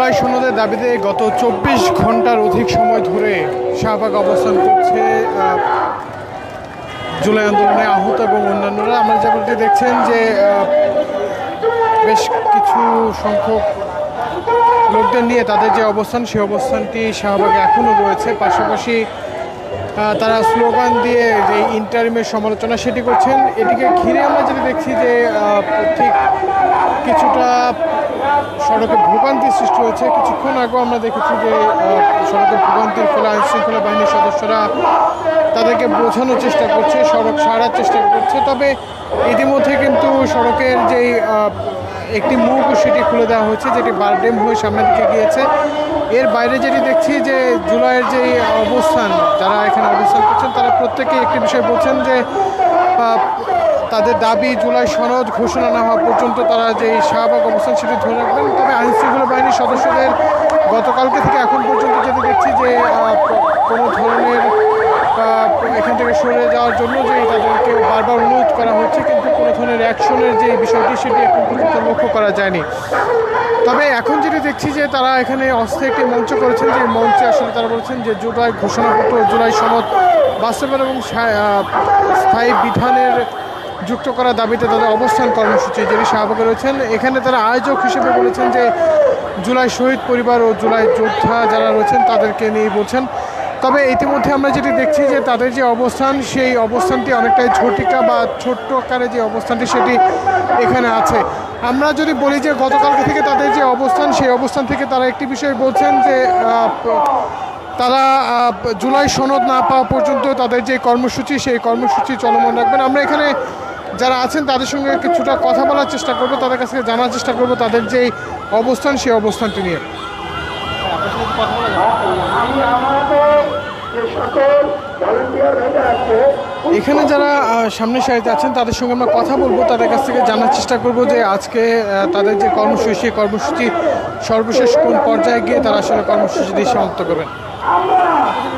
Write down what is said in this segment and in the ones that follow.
জুলাই সনদের দাবিতে গত ২৪ ঘন্টার অধিক সময় ধরে শাহবাগ অবস্থান করছে জুলাই আন্দোলনে আহত এবং অন্যান্যরা। আমরা যেমনটি দেখছেন যে বেশ কিছু সংখ্যক লোকদের নিয়ে তাদের যে অবস্থান, সেই অবস্থানটি শাহবাগে এখনও রয়েছে। পাশাপাশি তারা স্লোগান দিয়ে যে ইন্টারিমের সমালোচনা সেটি করছেন। এটিকে ঘিরে আমরা যেটা দেখছি যে ঠিক কিছুটা সড়কে ভোগান্তির সৃষ্টি হয়েছে। কিছুক্ষণ আগেও আমরা দেখেছি যে সড়কে ভোগান্তির ফলে আইনশৃঙ্খলা বাহিনীর সদস্যরা তাদেরকে বোঝানোর চেষ্টা করছে, সড়ক সারার চেষ্টা করছে। তবে ইতিমধ্যে কিন্তু সড়কের যেই একটি মুখ সেটি খুলে দেওয়া হয়েছে, যেটি বারডেম হয়ে সামনের দিকে গিয়েছে। এর বাইরে যেটি দেখছি যে জুলাইয়ের যেই অবস্থান, যারা এখানে অবস্থান করছেন তারা প্রত্যেকে একটি বিষয় বলছেন যে তাদের দাবি জুলাই সনদ ঘোষণা না হওয়া পর্যন্ত তারা যে শাহবাগ অবস্থান সেটি ধরে রাখবেন। তবে আইনশৃঙ্খলা বাহিনীর সদস্যদের গতকালকে থেকে এখন পর্যন্ত যেটি দেখছি যে কোনো ধরনের এখান থেকে সরে যাওয়ার জন্য যে তাদেরকে বারবার অনুরোধ করা হচ্ছে, কিন্তু কোনো ধরনের অ্যাকশনের যে বিষয়টি সেটি এখন পর্যন্ত লক্ষ্য করা যায়নি। তবে এখন যেটি দেখছি যে তারা এখানে অস্থায়ী একটি মঞ্চ করেছেন, যে মঞ্চে আসলে তারা বলছেন যে জুলাই ঘোষণাপত্র, জুলাই সনদ বাস্তবায়ন এবং স্থায়ী বিধানের যুক্ত করার দাবিতে তাদের অবস্থান কর্মসূচি যেটি শাহবাগে রয়েছেন। এখানে তারা আয়োজক হিসেবে বলেছেন যে জুলাই শহীদ পরিবার ও জুলাই যোদ্ধা যারা রয়েছেন তাদেরকে নিয়ে বলছেন। তবে ইতিমধ্যে আমরা যেটি দেখছি যে তাদের যে অবস্থান, সেই অবস্থানটি অনেকটাই ঝটিকা বা ছোট্ট আকারে যে অবস্থানটি সেটি এখানে আছে। আমরা যদি বলি যে গতকালকে থেকে তাদের যে অবস্থান, সেই অবস্থান থেকে তারা একটি বিষয় বলছেন যে তারা জুলাই সনদ না পাওয়া পর্যন্ত তাদের যে কর্মসূচি, সেই কর্মসূচি চলমান রাখবেন। আমরা এখানে যারা আছেন তাদের সঙ্গে কিছুটা কথা বলার চেষ্টা করব, তাদের কাছ থেকে জানার চেষ্টা করব তাদের যে অবস্থান, সেই অবস্থানটি নিয়ে। এখানে যারা সামনের সারিতে আছেন তাদের সঙ্গে আমরা কথা বলবো, তাদের কাছ থেকে জানার চেষ্টা করব যে আজকে তাদের যে কর্মসূচি, সেই কর্মসূচি সর্বশেষ কোন পর্যায়ে গিয়ে তারা আসলে কর্মসূচি দিয়ে সমাপ্ত করবেন।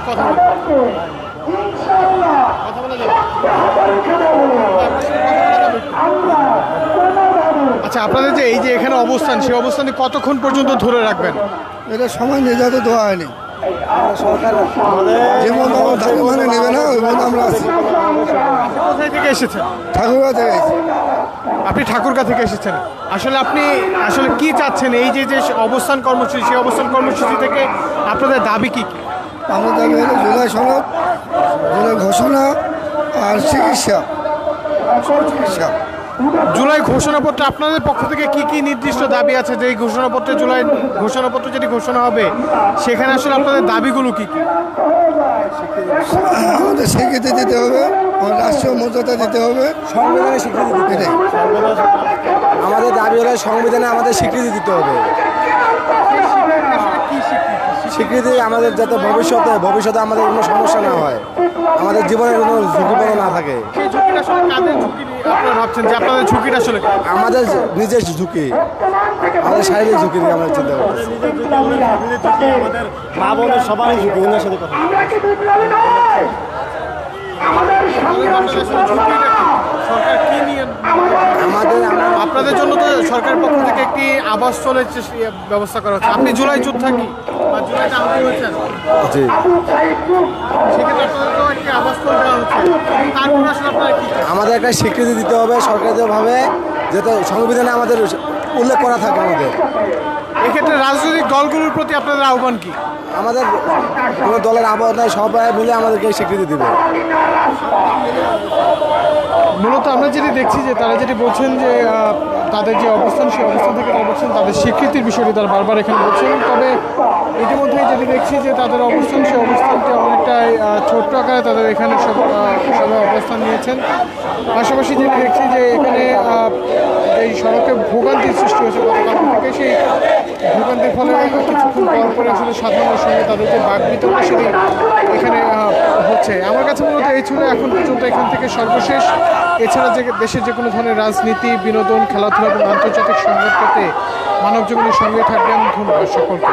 কথা বলা যাবে। আচ্ছা, আপনাদের যে এই যে এখানে অবস্থান, সেই অবস্থানে কতক্ষণ পর্যন্ত ধরে রাখবেন? এটা সময় নির্ধারিত দেওয়া হয়নি। সরকার যেমন মানে নেবে না, ওই মতো আমরা আছি। কোথায় থেকে এসেছেন? ঠাকুরগাঁ থেকে এসেছি। আপনি ঠাকুরগাঁ থেকে এসেছেন। আপনি আসলে কি চাচ্ছেন এই যে অবস্থান কর্মসূচি, সেই অবস্থান কর্মসূচি থেকে আপনাদের দাবি কি? আমাদের দাবি হলো জুলাই সনদ, জুলাই ঘোষণা আর চিকিৎসা। জুলাই ঘোষণাপত্র আপনাদের পক্ষ থেকে কি কি নির্দিষ্ট দাবি আছে? যে এই ঘোষণাপত্রে, জুলাই ঘোষণাপত্র যেটি ঘোষণা হবে, সেখানে আসলে আপনাদের দাবিগুলো কি কি? আমাদের স্বীকৃতি দিতে হবে, আমাদের রাষ্ট্রীয় মর্যাদা দিতে হবে, সংবিধানে স্বীকৃতি দিতে হবে। আমাদের দাবি হলো সংবিধানে আমাদের স্বীকৃতি দিতে হবে। স্বীকৃতি আমাদের যাতে ভবিষ্যতে আমাদের কোনো সমস্যা না হয়, আমাদের জীবনের কোনো ঝুঁকিপূর্ণ না থাকে। আপনারা ভাবছেন যে আপনাদের ঝুঁকিটা আসলে আমাদের নিজের ঝুঁকি, আমাদের শারীরিক ঝুঁকি নিয়ে আমরা চিন্তা করতেছি। আমাদের মা বোনের সবারই ঝুঁকি, ওনার সাথে কথা সরকার কি নিয়ে আপনাদের জন্য তো সরকারের পক্ষ থেকে একটি আবাসস্থলের ব্যবস্থা করা হচ্ছে। আপনি জুলাই যোদ্ধা কি বা জুলাইতে আহত হয়েছেন? জি, সেক্ষেত্রে আপনাদের তো একটি আবাসস্থল দেওয়া হচ্ছে। তারপর আসলে আপনারা কি আমাদের একটা স্বীকৃতি দিতে হবে সরকারিভাবে, যাতে সংবিধানে আমাদের উল্লেখ করা থাকে। আমাদের এক্ষেত্রে রাজনৈতিক দলগুলোর প্রতি আপনাদের আহ্বান কি? আমাদের কোনো দলের আহ্বান নাই, সবাই মিলে আমাদেরকে স্বীকৃতি দেবে। মূলত আমরা যেটি দেখছি যে তারা যেটি বলছেন যে তাদের যে অবস্থান, সেই অবস্থান থেকে তারা বলছেন তাদের স্বীকৃতির বিষয়টি তারা বারবার এখানে বলছেন। তবে ইতিমধ্যে যেটি দেখছি যে তাদের অবস্থান, সেই অবস্থানটি অনেকটাই ছোট্ট আকারে তাদের এখানে সবাই অবস্থান নিয়েছেন। পাশাপাশি যেটি দেখছি যে এখানে এই সড়কে ভোগান্তির সৃষ্টি হয়েছে গতকাল থেকে, সেই ভোগান্তির ফলে কিছুক্ষণ পর পরে আসলে সাধারণের সঙ্গে তাদের যে বাক বিতরণ সেটি এখানে হচ্ছে। আমার কাছে মূলত এই ছিল এখন পর্যন্ত এখান থেকে সর্বশেষ। এছাড়া যে দেশের যে কোনো ধরনের রাজনীতি, বিনোদন, খেলাধুলা এবং আন্তর্জাতিক সংবাদ পেতে মানব জীবনের সঙ্গে থাকবেন। ধন্যবাদ সকলকে।